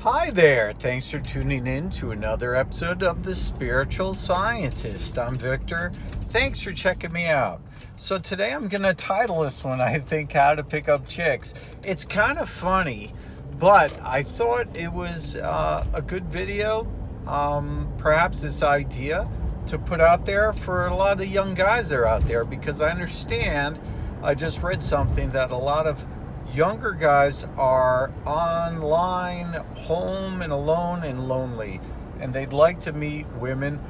Hi there. Thanks for tuning in to another episode of The Spiritual Scientist. I'm Victor. Thanks for checking me out. So today I'm going to title this one, I think, How to Pick Up Chicks. It's kind of funny, but I thought it was a good video, perhaps this idea to put out there for a lot of young guys that are out there, because I understand, I just read something that a lot of younger guys are online, home and alone and lonely, and they'd like to meet women.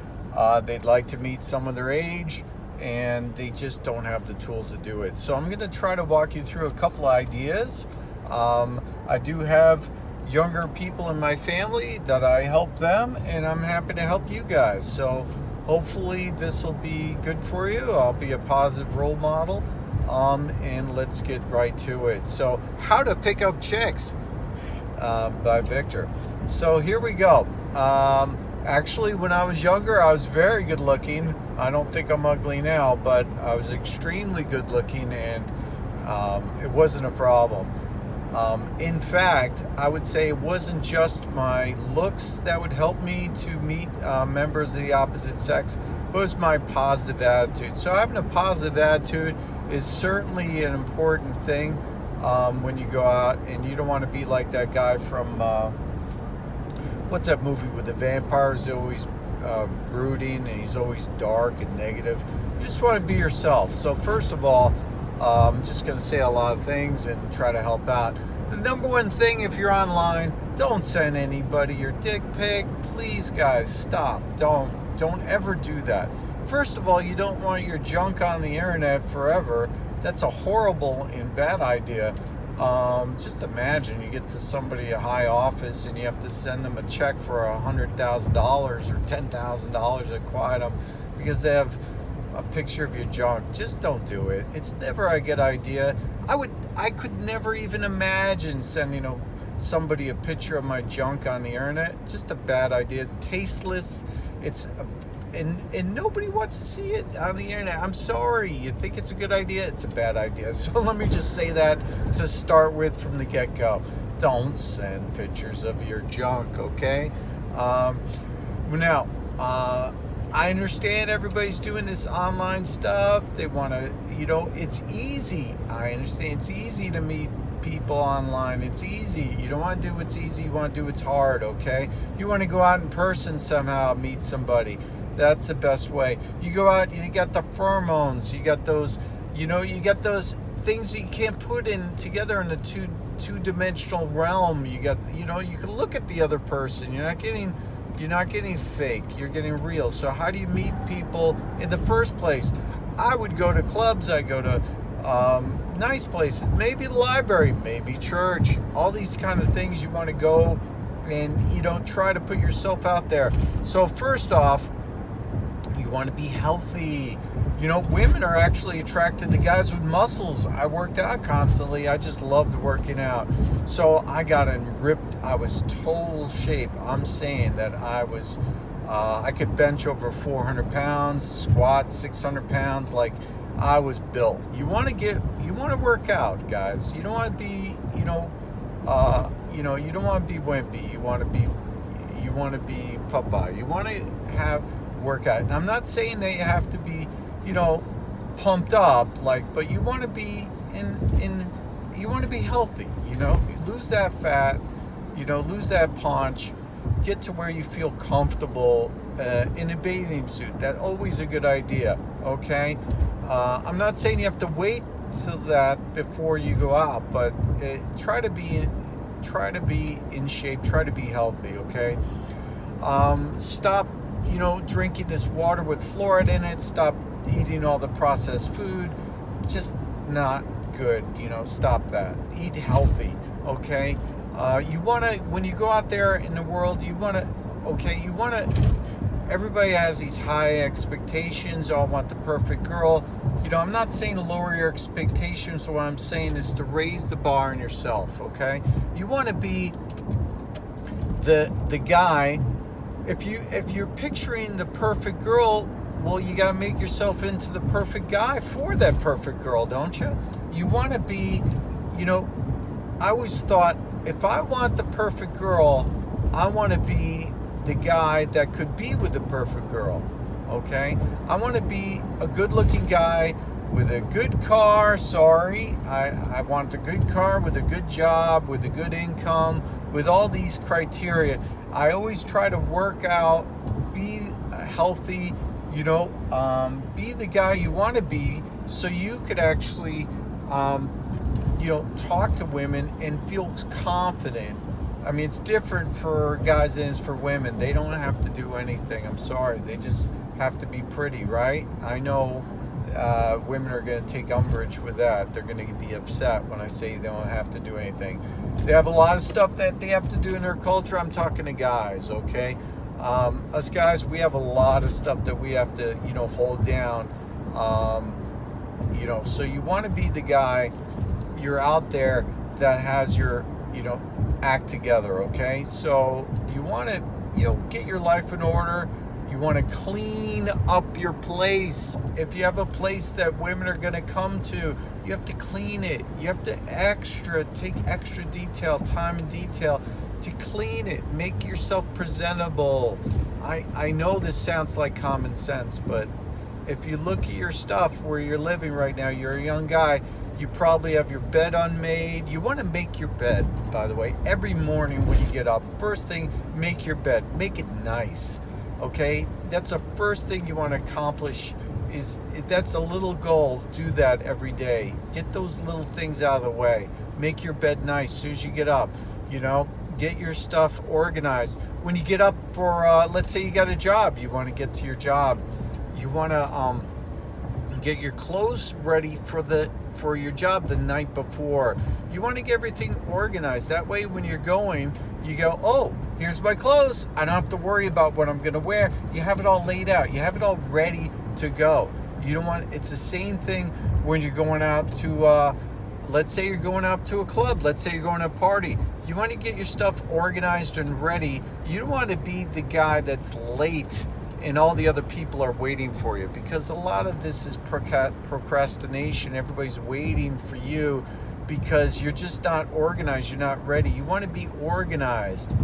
They'd like to meet someone their age, and they just don't have the tools to do it. So I'm going to try to walk you through a couple of ideas. I do have younger people in my family that I help them, and I'm happy to help you guys. So hopefully this will be good for you. I'll be a positive role model. And let's get right to it. So, How to Pick Up Chicks by Victor. So here we go. Actually, when I was younger, I was very good looking. I don't think I'm ugly now, but I was extremely good looking, and it wasn't a problem. In fact, I would say it wasn't just my looks that would help me to meet members of the opposite sex, but it was my positive attitude. So having a positive attitude is certainly an important thing when you go out, and you don't want to be like that guy from what's that movie with the vampires? They're always brooding, and he's always dark and negative. You just want to be yourself. So first of all, I'm just going to say a lot of things and try to help out. The number one thing, if you're online, don't send anybody your dick pic. Please, guys, stop. Don't ever do that. First of all, you don't want your junk on the internet forever. That's a horrible and bad idea. Just imagine you get to somebody at high office and you have to send them a check for $100,000 or $10,000 to quiet them because they have a picture of your junk. Just don't do it. It's never a good idea. I could never even imagine sending somebody a picture of my junk on the internet. Just a bad idea. It's tasteless. And nobody wants to see it on the internet. I'm sorry. You think it's a good idea? It's a bad idea. So let me just say that to start with from the get-go. Don't send pictures of your junk, okay? Now, I understand everybody's doing this online stuff. They want to, it's easy. I understand it's easy to meet people online. It's easy. You don't want to do what's easy. You want to do what's hard, okay? You want to go out in person somehow, meet somebody. That's the best way. You go out, you got the pheromones. You got those, you got those things that you can't put in together in the two-dimensional realm. You got, you can look at the other person. You're not getting fake. You're getting real. So how do you meet people in the first place? I would go to clubs. I go to nice places, maybe the library, maybe church, all these kind of things. You want to go and try to put yourself out there. So first off, you want to be healthy. Women are actually attracted to guys with muscles. I worked out constantly. I just loved working out. So I got in ripped. I was total shape. I'm saying that I could bench over 400 pounds, squat 600 pounds. Like, I was built. You want to work out, guys. You don't want to be, you don't want to be wimpy. You want to be Popeye. You want to have workout. And I'm not saying that you have to be, pumped up, but you want to be you want to be healthy. Lose that fat, lose that paunch, get to where you feel comfortable in a bathing suit. That's always a good idea. Okay. I'm not saying you have to wait till that before you go out, but try to be in shape, try to be healthy. Okay. Stop drinking this water with fluoride in it. Stop eating all the processed food. Just not good. Stop that. Eat healthy. Okay. You want to, when you go out there in the world, everybody has these high expectations. All want the perfect girl. I'm not saying to lower your expectations. What I'm saying is to raise the bar on yourself. Okay. You want to be the guy. If you're picturing the perfect girl, well, you got to make yourself into the perfect guy for that perfect girl, don't you? You want to be, I always thought if I want the perfect girl, I want to be the guy that could be with the perfect girl. Okay? I want to be a good-looking guy with a good car. Sorry, I want a good car with a good job, with a good income, with all these criteria. I always try to work out, be healthy, be the guy you want to be, so you could actually, talk to women and feel confident. I mean, it's different for guys than it is for women. They don't have to do anything. I'm sorry. They just have to be pretty, right? I know women are going to take umbrage with that. They're going to be upset when I say they don't have to do anything. They have a lot of stuff that they have to do in their culture. I'm talking to guys, okay? Us guys, we have a lot of stuff that we have to, hold down. So you want to be the guy, you're out there that has your, act together, okay? So you want to, get your life in order. You want to clean up your place. If you have a place that women are going to come to, you have to clean it. You have to take extra detail, time and detail to clean it. Make yourself presentable. I know this sounds like common sense, but if you look at your stuff where you're living right now, you're a young guy, you probably have your bed unmade. You want to make your bed, by the way, every morning when you get up. First thing, make your bed. Make it nice. Okay, that's the first thing you want to accomplish. That's a little goal. Do that every day. Get those little things out of the way. Make your bed nice as soon as you get up. Get your stuff organized. When you get up for, let's say you got a job, you want to get to your job. You want to get your clothes ready for your job the night before. You want to get everything organized. That way, when you're going, you go, oh, here's my clothes. I don't have to worry about what I'm going to wear. You have it all laid out. You have it all ready to go. You don't want, it's the same thing when you're going out to, let's say you're going out to a club. Let's say you're going to a party. You want to get your stuff organized and ready. You don't want to be the guy that's late and all the other people are waiting for you, because a lot of this is procrastination. Everybody's waiting for you because you're just not organized. You're not ready. You want to be organized.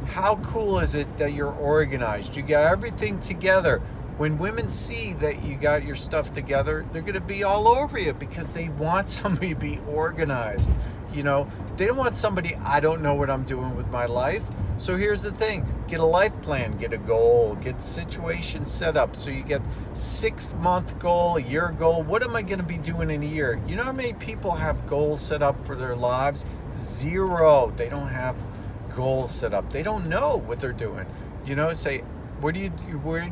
How cool is it that you're organized? You got everything together. When women see that you got your stuff together, they're going to be all over you because they want somebody to be organized. They don't want somebody, I don't know what I'm doing with my life. So here's the thing, get a life plan, get a goal, get situations set up. So you get 6-month goal, a year goal. What am I going to be doing in a year? You know how many people have goals set up for their lives? 0. They don't have goals set up. They don't know what they're doing. Say, where do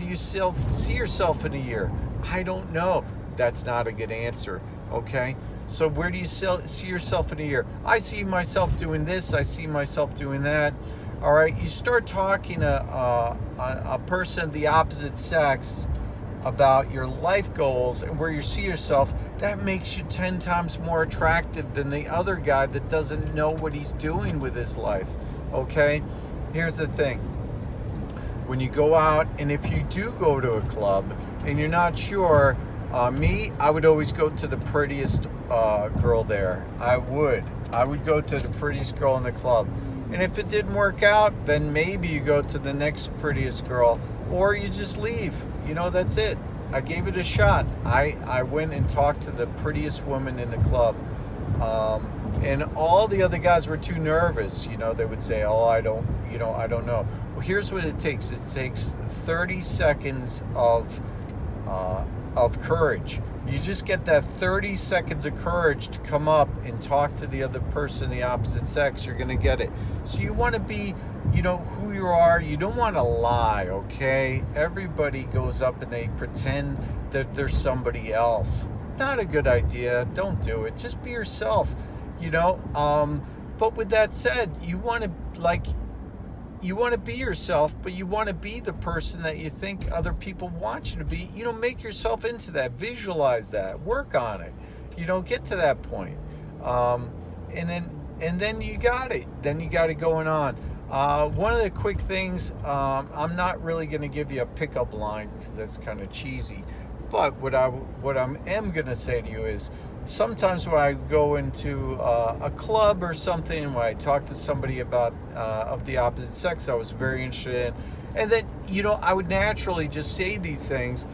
you see yourself in a year? I don't know. That's not a good answer. Okay. So where do you see yourself in a year? I see myself doing this. I see myself doing that. All right. You start talking to a person of the opposite sex about your life goals and where you see yourself. That makes you 10 times more attractive than the other guy that doesn't know what he's doing with his life. Okay. Here's the thing. When you go out, and if you do go to a club and you're not sure, I would always go to the prettiest girl there. I would go to the prettiest girl in the club. And if it didn't work out, then maybe you go to the next prettiest girl, or you just leave. That's it. I gave it a shot. I went and talked to the prettiest woman in the club. And all the other guys were too nervous. They would say, oh, I don't know. Well, here's what it takes. It takes 30 seconds of courage. You just get that 30 seconds of courage to come up and talk to the other person, the opposite sex. You're going to get it. So you want to be, who you are. You don't want to lie, okay? Everybody goes up and they pretend that they're somebody else. Not a good idea. Don't do it. Just be yourself, But with that said, you want to be yourself, but you want to be the person that you think other people want you to be. Make yourself into that, visualize that, work on it, get to that point. And then you got it. Then you got it going on. One of the quick things, I'm not really going to give you a pickup line because that's kind of cheesy. But what I am going to say to you is, sometimes when I go into a club or something, when I talk to somebody about of the opposite sex I was very interested in, and then, I would naturally just say these things.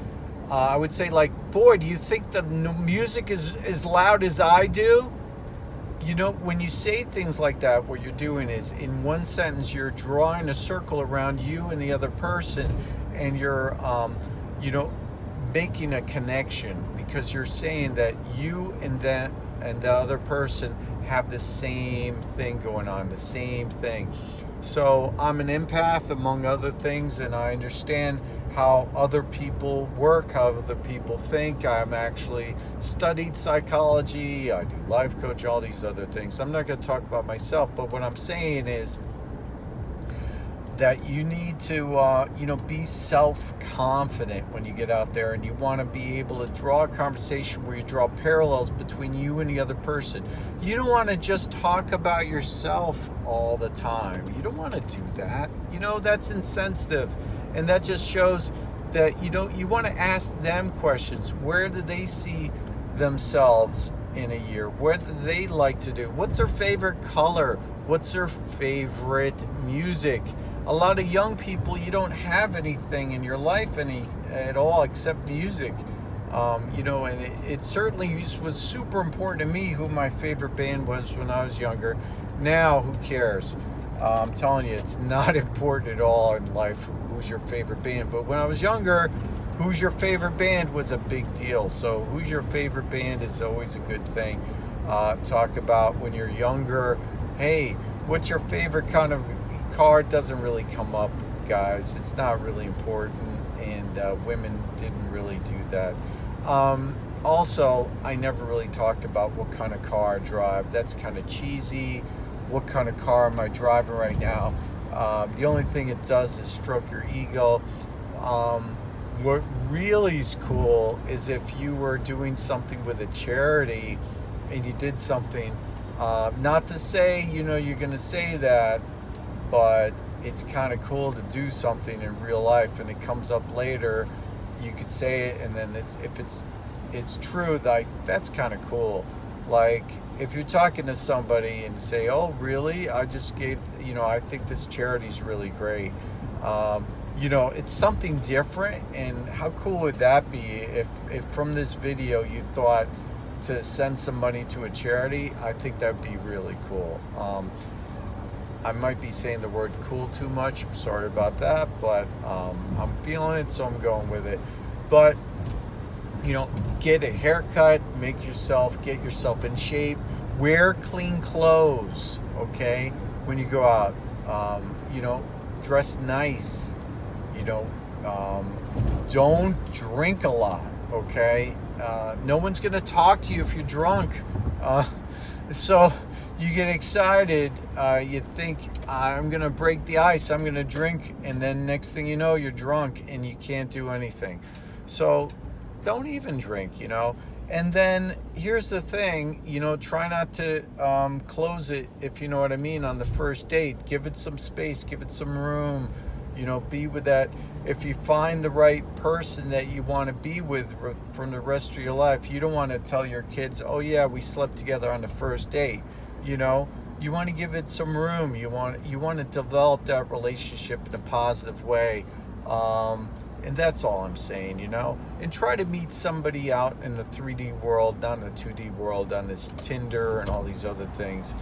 I would say, like, boy, do you think the music is as loud as I do? When you say things like that, what you're doing is, in one sentence, you're drawing a circle around you and the other person, and you're, you know, making a connection, because you're saying that you and the other person have the same thing going on, the same thing. So I'm an empath, among other things, and I understand how other people work, how other people think. I'm actually studied psychology, I do life coach, all these other things. I'm not going to talk about myself, but what I'm saying is that you need to, be self-confident when you get out there, and you want to be able to draw a conversation where you draw parallels between you and the other person. You don't want to just talk about yourself all the time. You don't want to do that. That's insensitive, and that just shows that you want to ask them questions. Where do they see themselves in a year? What do they like to do? What's their favorite color? What's their favorite music? A lot of young people, you don't have anything in your life at all except music. And it certainly was super important to me who my favorite band was when I was younger. Now, who cares? I'm telling you, it's not important at all in life who's your favorite band. But when I was younger, who's your favorite band was a big deal. So who's your favorite band is always a good thing. Talk about when you're younger. Hey, what's your favorite kind of car? Doesn't really come up, guys. It's not really important, and women didn't really do that. Also, I never really talked about what kind of car I drive. That's kind of cheesy. What kind of car am I driving right now? The only thing it does is stroke your ego. What really is cool is if you were doing something with a charity and you did something, not to say, you're going to say that, but it's kind of cool to do something in real life, and it comes up later. You could say it, and then if it's true, like, that's kind of cool. Like, if you're talking to somebody and you say, "Oh, really? I just gave, I think this charity's really great." It's something different, and how cool would that be if from this video you thought to send some money to a charity? I think that'd be really cool. I might be saying the word cool too much. I'm sorry about that, but I'm feeling it, so I'm going with it. But, get a haircut, get yourself in shape, wear clean clothes, okay? When you go out, dress nice, don't drink a lot, okay? No one's going to talk to you if you're drunk. So you get excited, you think, I'm going to break the ice, I'm going to drink, and then next thing you know, you're drunk and you can't do anything. So don't even drink, And then here's the thing, try not to close it, if you know what I mean, on the first date. Give it some space, give it some room, be with that. If you find the right person that you want to be with from the rest of your life, you don't want to tell your kids, "Oh yeah, we slept together on the first date." You want to give it some room. You want to develop that relationship in a positive way. And that's all I'm saying, and try to meet somebody out in the 3D world, not in the 2D world, on this Tinder and all these other things.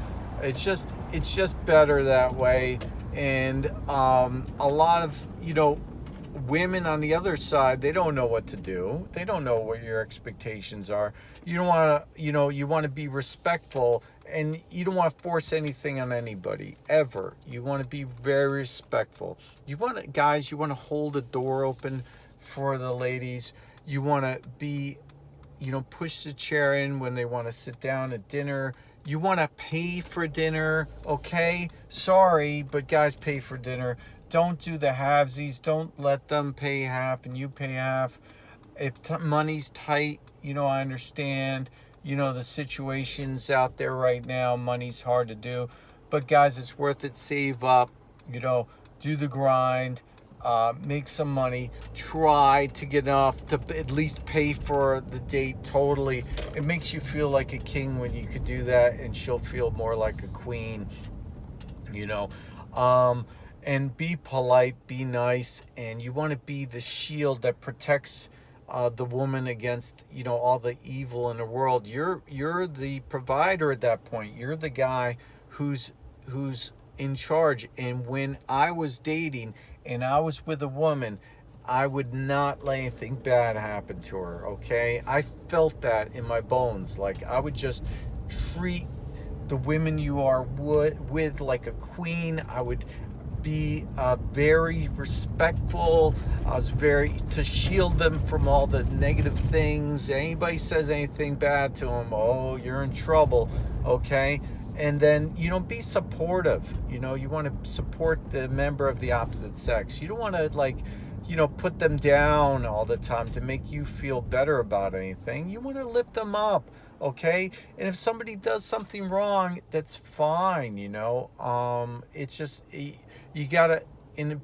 It's just better that way. And a lot of, women on the other side, they don't know what to do. They don't know what your expectations are. You don't want to, you want to be respectful, and you don't want to force anything on anybody, ever. You want to be very respectful. You want to, guys, you want to hold the door open for the ladies. You want to be, push the chair in when they want to sit down at dinner. You want to pay for dinner, okay? Sorry, but guys, pay for dinner. Don't do the halvesies. Don't let them pay half and you pay half. If money's tight, I understand. The situations out there right now, money's hard to do. But guys, it's worth it. Save up, do the grind. make some money, try to get enough to at least pay for the date totally. It makes you feel like a king when you could do that, and she'll feel more like a queen, you know. Um, and be polite, be nice, and you want to be the shield that protects the woman against, you know, all the evil in the world. You're the provider at that point. You're the guy who's in charge. And when I was dating and I was with a woman, I would not let anything bad happen to her. Okay, I felt that in my bones. Like, I would just treat the women you are with like a queen. I would be very respectful. I was very to shield them from all the negative things. Anybody says anything bad to them, oh, you're in trouble. Okay. And then, you know, be supportive. You know, you want to support the member of the opposite sex. You don't want to, like, you know, put them down all the time to make you feel better about anything. You want to lift them up. Okay. And if somebody does something wrong, that's fine. You know, it's just, you gotta,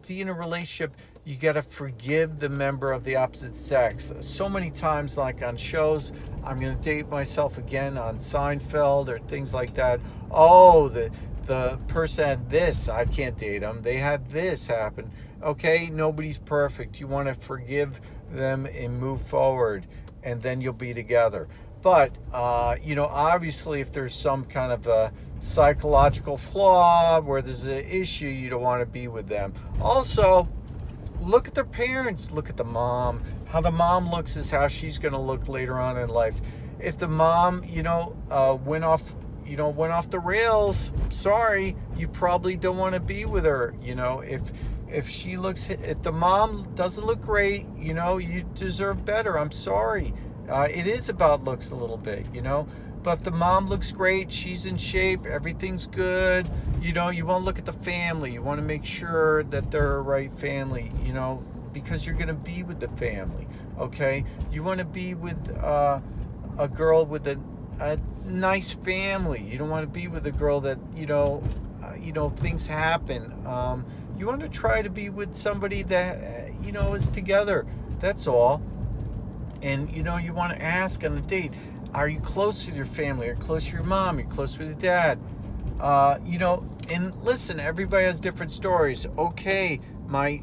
be in a relationship, you gotta forgive the member of the opposite sex. So many times, like on shows, I'm gonna date myself again on Seinfeld or things like that. Oh, the person had this, I can't date them. They had this happen. Okay, nobody's perfect. You want to forgive them and move forward, and then you'll be together. But you know, obviously, if there's some kind of a psychological flaw where there's an issue, you don't want to be with them. Also, look at their parents. Look at the mom. How the mom looks is how she's going to look later on in life. If the mom, you know, went off the rails, sorry, you probably don't want to be with her. You know, if the mom doesn't look great, you know, you deserve better. I'm sorry. It is about looks a little bit, you know. But if the mom looks great, she's in shape, everything's good, you know, you want to look at the family. You want to make sure that they're a right family, you know, because you're going to be with the family, okay? You want to be with a girl with a nice family. You don't want to be with a girl that, you know, things happen. You want to try to be with somebody that, you know, is together. That's all. And, you know, you want to ask on the date, are you close with your family? Are you close to your mom? Are you close with your dad? You know, and listen, everybody has different stories. Okay, my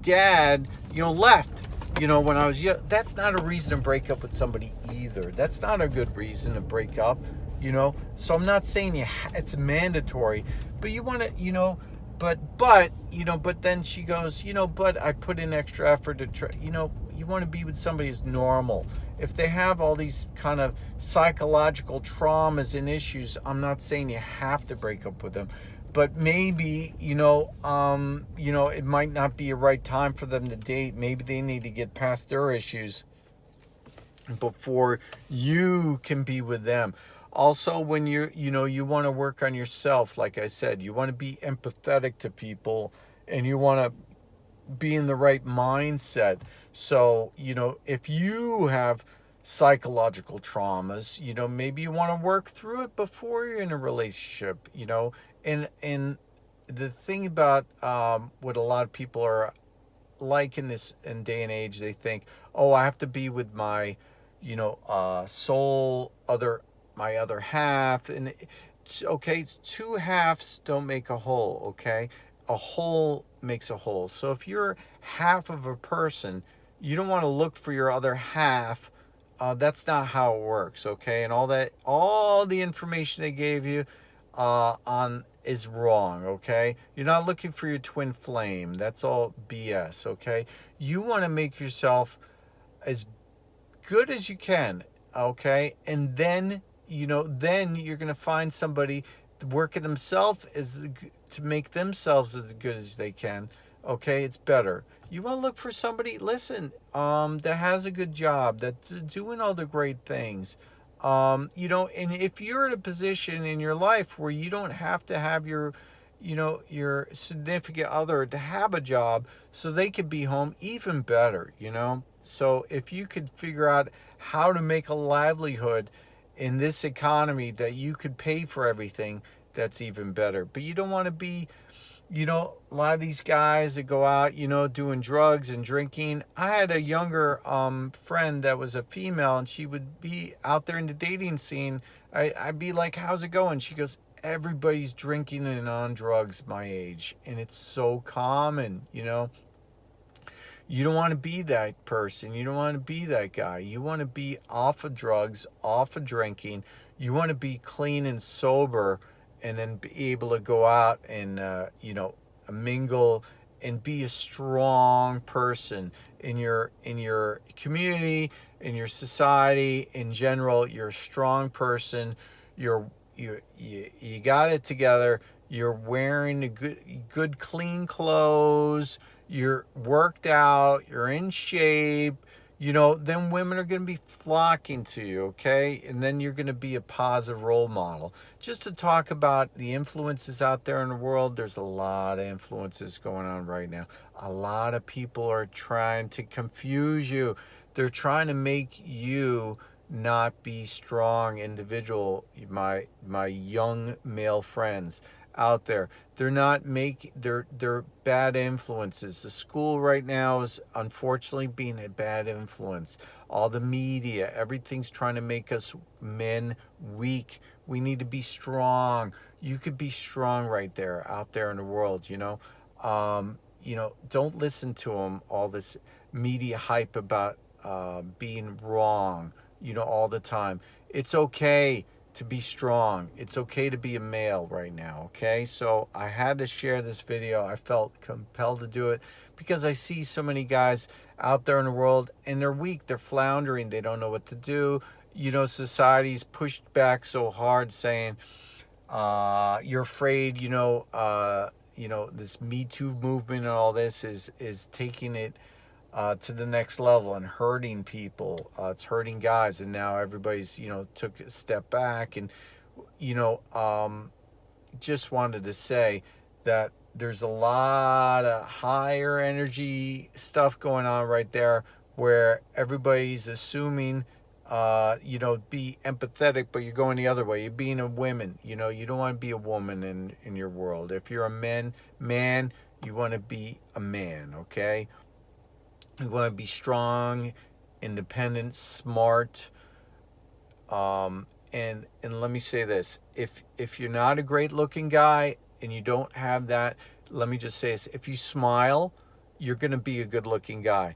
dad, you know, left, you know, when I was young. That's not a reason to break up with somebody either. That's not a good reason to break up, you know. So I'm not saying it's mandatory, but you want to, you know, but you know, but then she goes, you know, but I put in extra effort to try, you know. You want to be with somebody who's normal. If they have all these kind of psychological traumas and issues, I'm not saying you have to break up with them, but maybe, you know, it might not be a right time for them to date. Maybe they need to get past their issues before you can be with them. Also, when you want to work on yourself, like I said, you want to be empathetic to people, and you want to be in the right mindset. So, you know, if you have psychological traumas, you know, maybe you want to work through it before you're in a relationship, you know. And the thing about what a lot of people are like in this in day and age, they think, oh, I have to be with my, you know, my other half. And it's okay, two halves don't make a whole, okay? A whole makes a whole. So if you're half of a person, you don't want to look for your other half. That's not how it works, okay? And all the information they gave you on is wrong, okay? You're not looking for your twin flame. That's all BS, okay? You want to make yourself as good as you can, okay? And then, you know, then you're going to find somebody working themselves to make themselves as good as they can, okay? It's better. You want to look for somebody, listen, that has a good job, that's doing all the great things. You know, and if you're in a position in your life where you don't have to have your significant other to have a job so they could be home, even better, you know? So if you could figure out how to make a livelihood in this economy that you could pay for everything, that's even better. But you don't want to be A lot of these guys that go out, doing drugs and drinking. I had a younger friend that was a female, and she would be out there in the dating scene. I'd be like, how's it going? She goes, everybody's drinking and on drugs my age, and it's so common. You don't want to be that person. You don't want to be that guy. You want to be off of drugs, off of drinking. You want to be clean and sober, and then be able to go out and, mingle and be a strong person in your community, in your society in general. You're a strong person. You got it together. You're wearing a good clean clothes. You're worked out. You're in shape. Then women are going to be flocking to you, okay? And then you're going to be a positive role model. Just to talk about the influences out there in the world, there's a lot of influences going on right now. A lot of people are trying to confuse you. They're trying to make you not be strong individual. My young male friends out there, they're bad influences. The school right now is unfortunately being a bad influence. All the media, everything's trying to make us men weak. We need to be strong. You could be strong right there out there in the world. Don't listen to them, all this media hype about being wrong, all the time. It's okay to be strong. It's okay to be a male right now, okay? So I had to share this video. I felt compelled to do it because I see so many guys out there in the world, and they're weak. They're floundering. They don't know what to do. Society's pushed back so hard, saying, you're afraid, this Me Too movement and all this is taking it to the next level and hurting people. It's hurting guys, and now everybody's took a step back. And you know just wanted to say that there's a lot of higher energy stuff going on right there, where everybody's assuming be empathetic, but you're going the other way. You're being a woman. You don't want to be a woman in your world. If you're a man, you want to be a man, okay? You want to be strong, independent, smart. And let me say this: if you're not a great looking guy and you don't have that, let me just say this: if you smile, you're gonna be a good looking guy.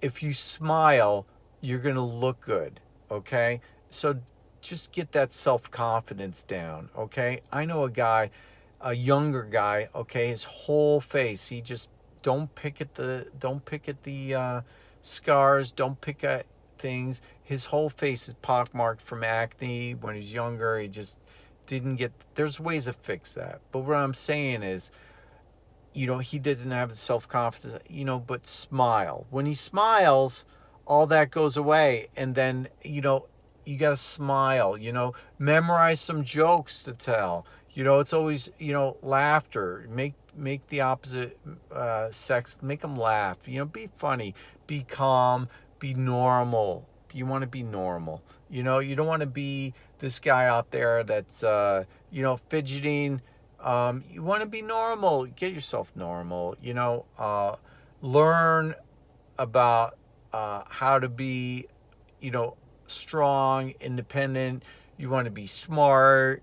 If you smile, you're gonna look good. Okay, so just get that self confidence down. Okay, I know a younger guy. Okay, his whole face, he just don't pick at the scars. Don't pick at things. His whole face is pockmarked from acne. When he's younger, he just didn't get. There's ways to fix that. But what I'm saying is, he doesn't have the self-confidence, but smile. When he smiles, all that goes away. And then, you got to smile, memorize some jokes to tell. It's always, laughter. Make the opposite sex, make them laugh. Be funny, be calm, be normal. You want to be normal. You don't want to be this guy out there that's, fidgeting. You want to be normal. Get yourself normal. Learn about how to be, strong, independent. You want to be smart.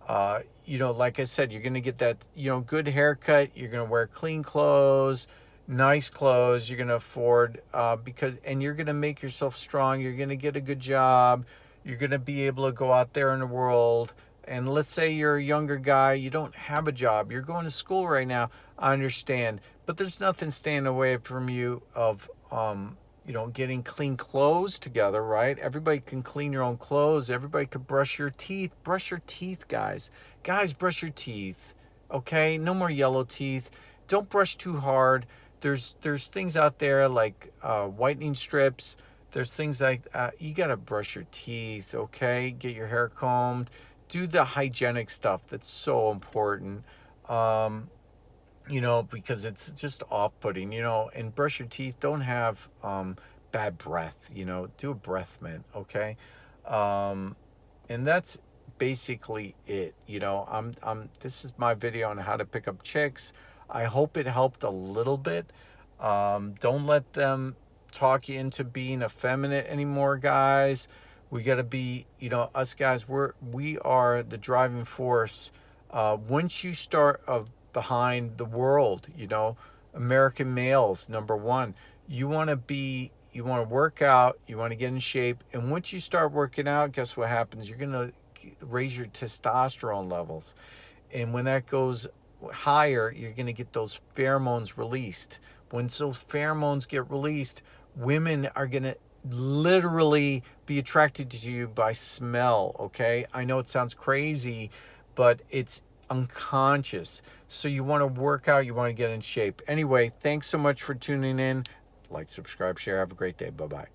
Like I said, you're going to get that, good haircut. You're going to wear clean clothes, nice clothes. You're going to afford, and you're going to make yourself strong. You're going to get a good job. You're going to be able to go out there in the world. And let's say you're a younger guy, you don't have a job. You're going to school right now. I understand. But there's nothing standing away from you of, getting clean clothes together, right? Everybody can clean your own clothes. Everybody could brush your teeth. Brush your teeth, guys. Guys, brush your teeth, okay? No more yellow teeth. Don't brush too hard. There's things out there like whitening strips. There's things like you got to brush your teeth, okay? Get your hair combed. Do the hygienic stuff that's so important. Because it's just off-putting, and brush your teeth. Don't have bad breath, do a breath mint, okay? And that's basically it. You know, this is my video on how to pick up chicks. I hope it helped a little bit. Don't let them talk you into being effeminate anymore, guys. We got to be, you know, us guys, we are the driving force. Once you start behind the world, you know, American males, number one, you want to work out, you want to get in shape. And once you start working out, guess what happens? You're going to raise your testosterone levels. And when that goes higher, you're going to get those pheromones released. When those pheromones get released, women are going to literally be attracted to you by smell, okay? I know it sounds crazy, but it's unconscious. So you want to work out, you want to get in shape. Anyway, thanks so much for tuning in. Like, subscribe, share. Have a great day. Bye-bye.